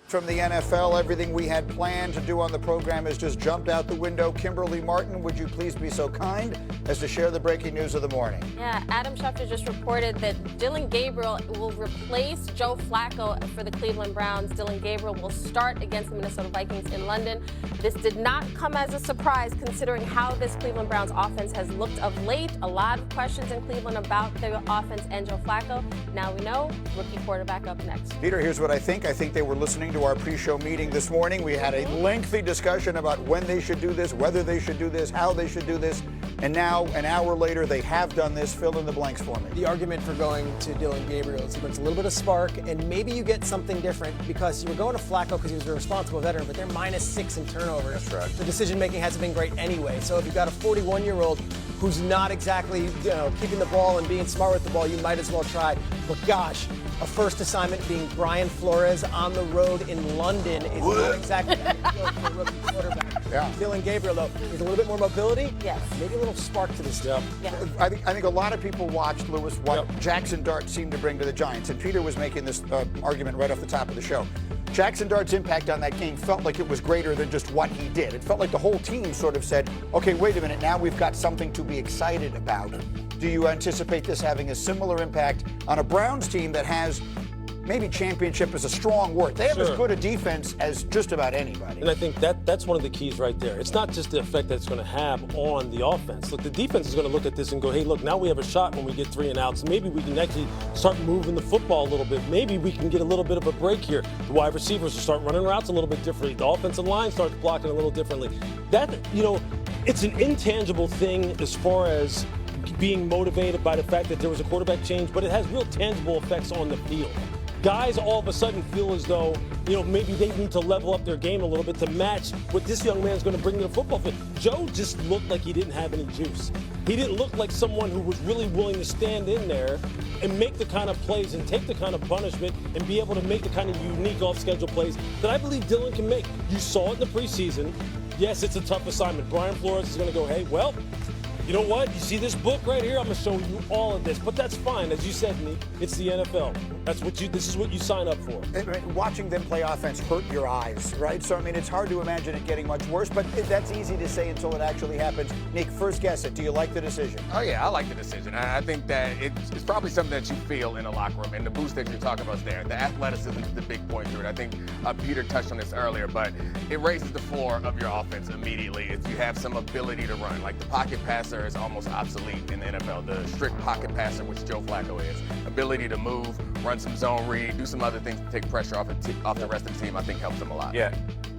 From the NFL, everything we had planned to do on the program has just jumped out the window. Kimberly Martin, would you please be so kind as to share the breaking news of the morning? Yeah, Adam Schefter just reported that Dillon Gabriel will replace Joe Flacco for the Cleveland Browns. Dillon Gabriel will start against the Minnesota Vikings in London. This did not come as a surprise considering how this Cleveland Browns offense has looked of late. A lot of questions in Cleveland about the offense and Joe Flacco. Now we know, rookie quarterback up next. Peter, here's what I think. I think they were listening to our pre-show meeting this morning. We had a lengthy discussion about when they should do this, whether they should do this, how they should do this. And now, an hour later, they have done this. Fill in the blanks for me. The argument for going to Dillon Gabriel is he brings a little bit of spark, and maybe you get something different because you were going to Flacco because he was a responsible veteran, but they're -6 in turnovers. That's right. The decision-making hasn't been great anyway. So if you've got a 41-year-old who's not exactly, keeping the ball and being smart with the ball, you might as well try. But gosh, a first assignment being Brian Flores on the road in London is not exactly ideal for a rookie quarterback. Yeah. Dillon Gabriel, though, is a little bit more mobility. Yes. Maybe a little spark to this team. Yeah. I think a lot of people watched, Lewis, what Jackson Dart seemed to bring to the Giants. And Peter was making this argument right off the top of the show. Jackson Dart's impact on that game felt like it was greater than just what he did. It felt like the whole team sort of said, okay, wait a minute, now we've got something to be excited about. Do you anticipate this having a similar impact on a Browns team that has, maybe championship is a strong word, they have as good a defense as just about anybody? And I think that's one of the keys right there. It's not just the effect that it's going to have on the offense. Look, the defense is going to look at this and go, hey, look, now we have a shot when we get 3 and outs. Maybe we can actually start moving the football a little bit. Maybe we can get a little bit of a break here. The wide receivers will start running routes a little bit differently. The offensive line starts blocking a little differently. That, it's an intangible thing as far as being motivated by the fact that there was a quarterback change, but it has real tangible effects on the field. Guys all of a sudden feel as though, maybe they need to level up their game a little bit to match what this young man's going to bring to the football field. Joe just looked like he didn't have any juice. He didn't look like someone who was really willing to stand in there and make the kind of plays and take the kind of punishment and be able to make the kind of unique off-schedule plays that I believe Dillon can make. You saw it in the preseason. Yes, it's a tough assignment. Brian Flores is going to go, hey, well, you know what? You see this book right here? I'm going to show you all of this. But that's fine. As you said, Nick, it's the NFL. This is what you sign up for. Watching them play offense hurt your eyes, right? So, it's hard to imagine it getting much worse, but that's easy to say until it actually happens. Nick, first guess it. Do you like the decision? Oh, yeah, I like the decision. I think that it's probably something that you feel in the locker room, and the boost that you're talking about is there. The athleticism is the big point through it. I think Peter touched on this earlier, but it raises the floor of your offense immediately if you have some ability to run. Like the pocket passer is almost obsolete in the NFL. The strict pocket passer, which Joe Flacco is. Ability to move, run some zone read, do some other things to take pressure off the rest of the team, I think helps them a lot. Yeah.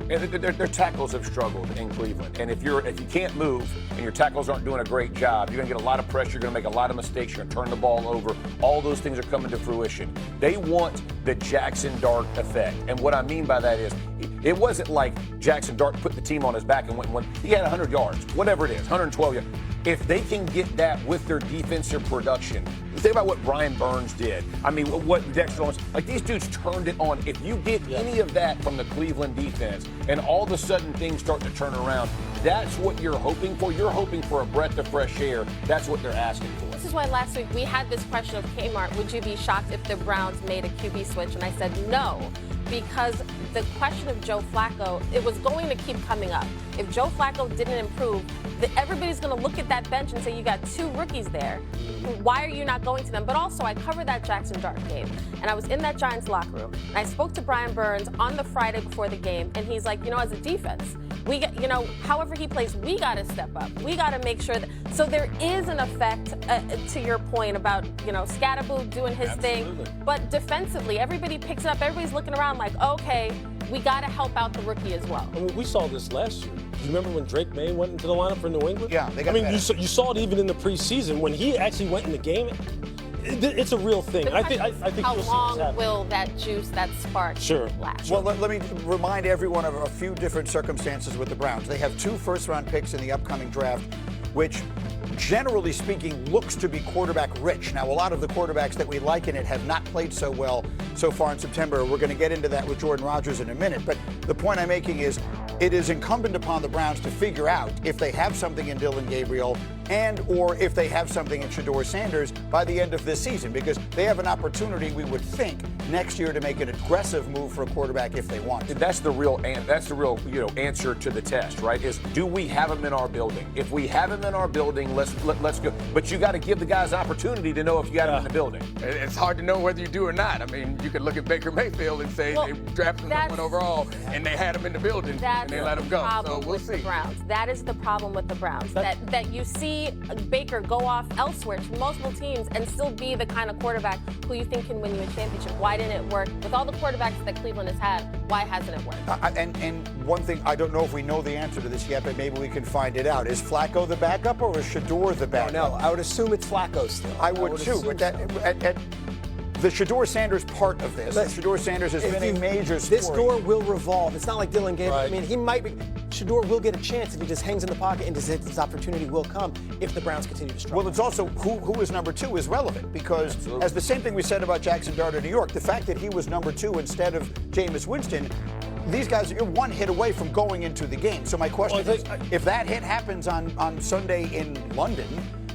And their tackles have struggled in Cleveland. And if you can't move and your tackles aren't doing a great job, you're going to get a lot of pressure, you're going to make a lot of mistakes, you're going to turn the ball over. All those things are coming to fruition. They want the Jackson Dart effect. And what I mean by that is, it wasn't like Jackson Dart put the team on his back and went, he had 100 yards, whatever it is, 112 yards. If they can get that with their defensive production, think about what Brian Burns did. What Dexter Lawrence, these dudes turned it on. If you get any of that from the Cleveland defense and all of a sudden things start to turn around, that's what you're hoping for. You're hoping for a breath of fresh air. That's what they're asking for. This is why last week we had this question of Kmart, would you be shocked if the Browns made a QB switch? And I said no, because the question of Joe Flacco, it was going to keep coming up. If Joe Flacco didn't improve, everybody's going to look at that bench and say, you got 2 rookies there. Why are you not going to them? But also, I covered that Jackson Dart game, and I was in that Giants locker room, and I spoke to Brian Burns on the Friday before the game, and he's like, as a defense, we get, however he plays, we got to step up. We got to make sure that. So there is an effect, to your point about, Scatterboo doing his thing, but defensively, everybody picks it up. Everybody's looking around like, okay, we got to help out the rookie as well. We saw this last year. You remember when Drake May went into the lineup for New England? Yeah, they got better. You saw it even in the preseason when he actually went in the game. It's a real thing. I think how long will that juice, that spark last? Well, let me remind everyone of a few different circumstances with the Browns. They have 2 first-round picks in the upcoming draft, which, generally speaking, looks to be quarterback rich. Now, a lot of the quarterbacks that we like in it have not played so well so far in September. We're going to get into that with Jordan Rodgers in a minute. But the point I'm making is it is incumbent upon the Browns to figure out if they have something in Dillon Gabriel and or if they have something in Shedeur Sanders by the end of this season, because they have an opportunity, we would think, next year to make an aggressive move for a quarterback if they want to. That's the real answer to the test, right? Is do we have him in our building? If we have him in our building, let's go. But you got to give the guys opportunity to know if you got him in the building. It's hard to know whether you do or not. I mean, you could look at Baker Mayfield and say they drafted him number 1 overall and they had him in the building and they let him go. So we'll see. The Browns. That is the problem with the Browns. That you see Baker go off elsewhere to multiple teams and still be the kind of quarterback who you think can win you a championship. Why didn't it work? With all the quarterbacks that Cleveland has had, why hasn't it worked? And one thing, I don't know if we know the answer to this yet, but maybe we can find it out. Is Flacco the backup or is Shedeur the backup? No, I would assume it's Flacco still. I would too, but the Shedeur Sanders part of this. Shedeur Sanders has been a major story. This door will revolve. It's not like Dillon Gabriel. Right. I mean, he might be. Shedeur will get a chance if he just hangs in the pocket, and his opportunity will come if the Browns continue to struggle. Well, it's also who is number 2 is relevant because, as the same thing we said about Jackson Dart of New York, the fact that he was number 2 instead of Jameis Winston, these guys are 1 hit away from going into the game. So my question is, if that hit happens on Sunday in London,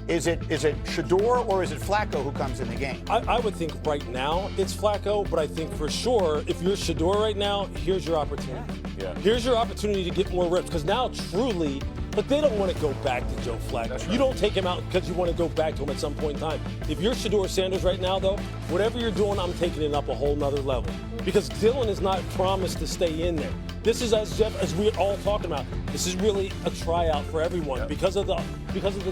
is it Shedeur or is it Flacco who comes in the game? I would think right now it's Flacco, but I think for sure if you're Shedeur right now, here's your opportunity. Yeah. Here's your opportunity to get more reps because now truly, but they don't want to go back to Joe Flacco. Right. You don't take him out because you want to go back to him at some point in time. If you're Shedeur Sanders right now, though, whatever you're doing, I'm taking it up a whole nother level because Dillon is not promised to stay in there. This is, as we're all talking about, this is really a tryout for everyone because of the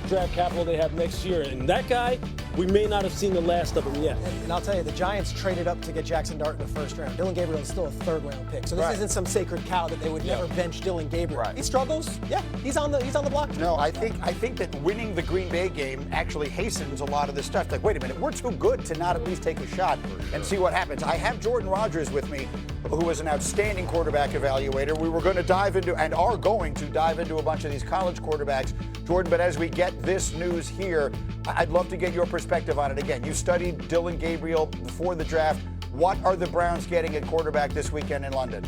draft capital they have next year. And that guy, we may not have seen the last of him yet. And I'll tell you, the Giants traded up to get Jackson Dart in the 1st round. Dillon Gabriel is still a 3rd-round pick. So this isn't some sacred cow that they would never bench Dillon Gabriel. Right. He struggles. Yeah, he's on the block. No, I think that winning the Green Bay game actually hastens a lot of this stuff. Like, wait a minute, we're too good to not at least take a shot and see what happens. I have Jordan Rodgers with me, who is an outstanding quarterback evaluator. We were going to dive into, and are going to dive into, a bunch of these college quarterbacks, Jordan, but as we get this news here, I'd love to get your perspective on it. Again, you studied Dillon Gabriel before the draft. What are the Browns getting at quarterback this weekend in London?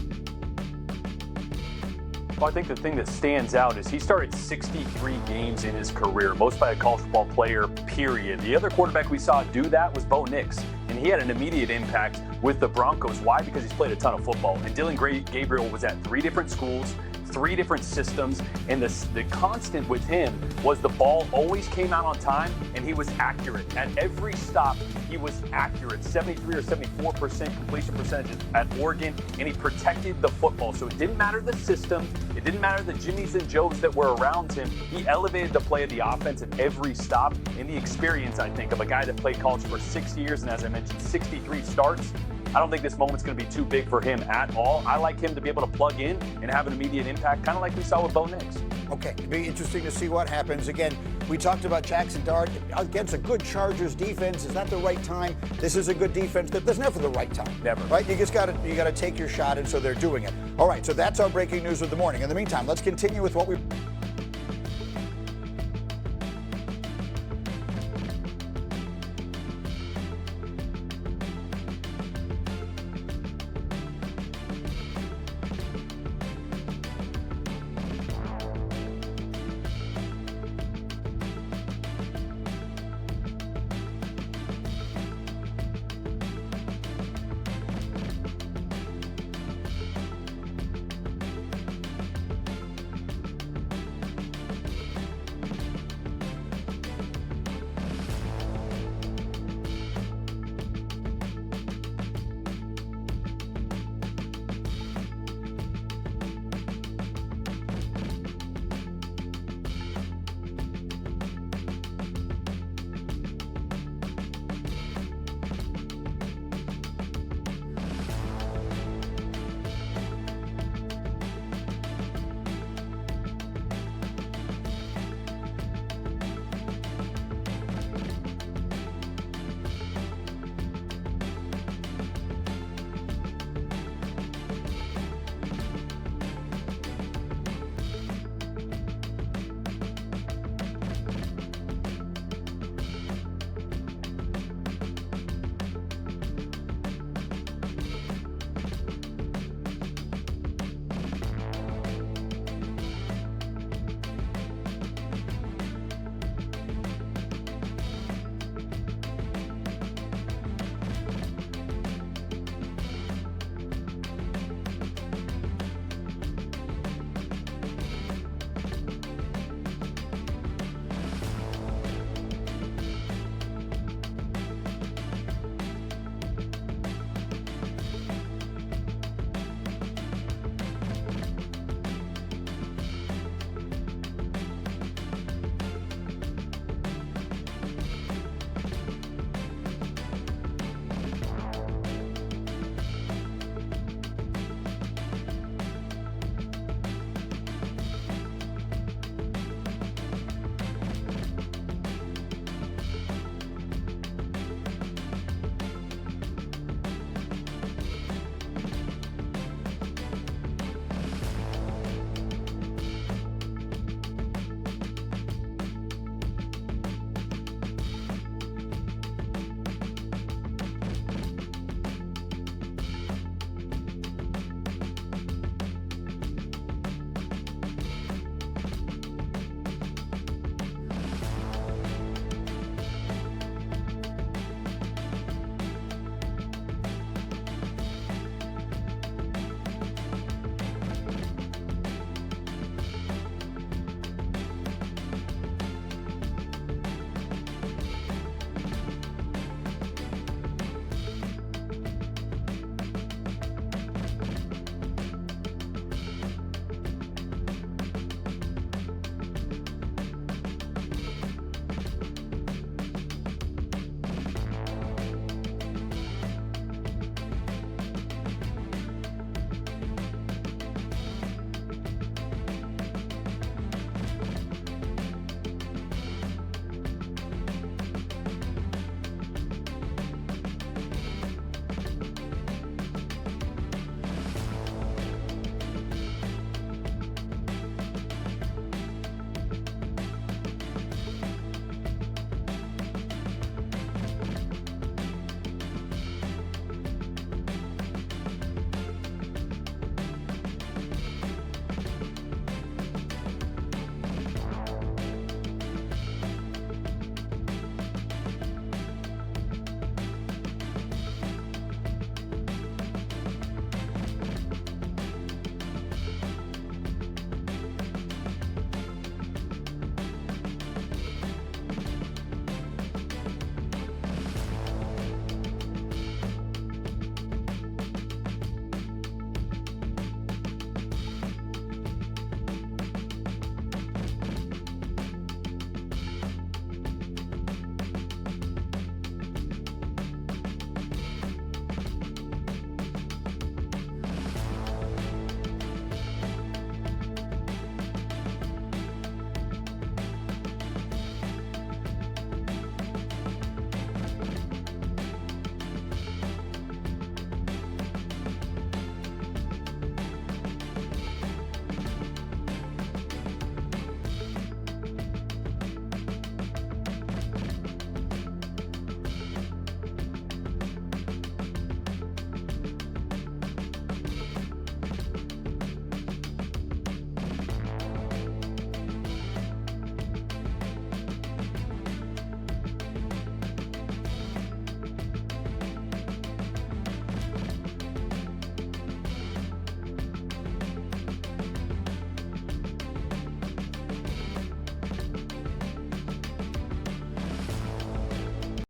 Well, I think the thing that stands out is he started 63 games in his career, most by a college football player, period. The other quarterback we saw do that was Bo Nix, and he had an immediate impact with the Broncos. Why? Because he's played a ton of football. And Dillon Gabriel was at 3 different schools, 3 different systems, and the constant with him was the ball always came out on time, and he was accurate. At every stop, he was accurate. 73 or 74% completion percentages at Oregon, and he protected the football. So it didn't matter the system. It didn't matter the Jimmies and Joes that were around him. He elevated the play of the offense at every stop, and the experience, I think, of a guy that played college for 6 years, and as I mentioned, 63 starts. I don't think this moment's going to be too big for him at all. I like him to be able to plug in and have an immediate impact, kind of like we saw with Bo Nix. Okay, it'll be interesting to see what happens. Again, we talked about Jackson Dart against a good Chargers defense. Is that the right time? This is a good defense. There's never the right time. Never. Right? You just got to take your shot, and so they're doing it. All right, so that's our breaking news of the morning. In the meantime, let's continue with what we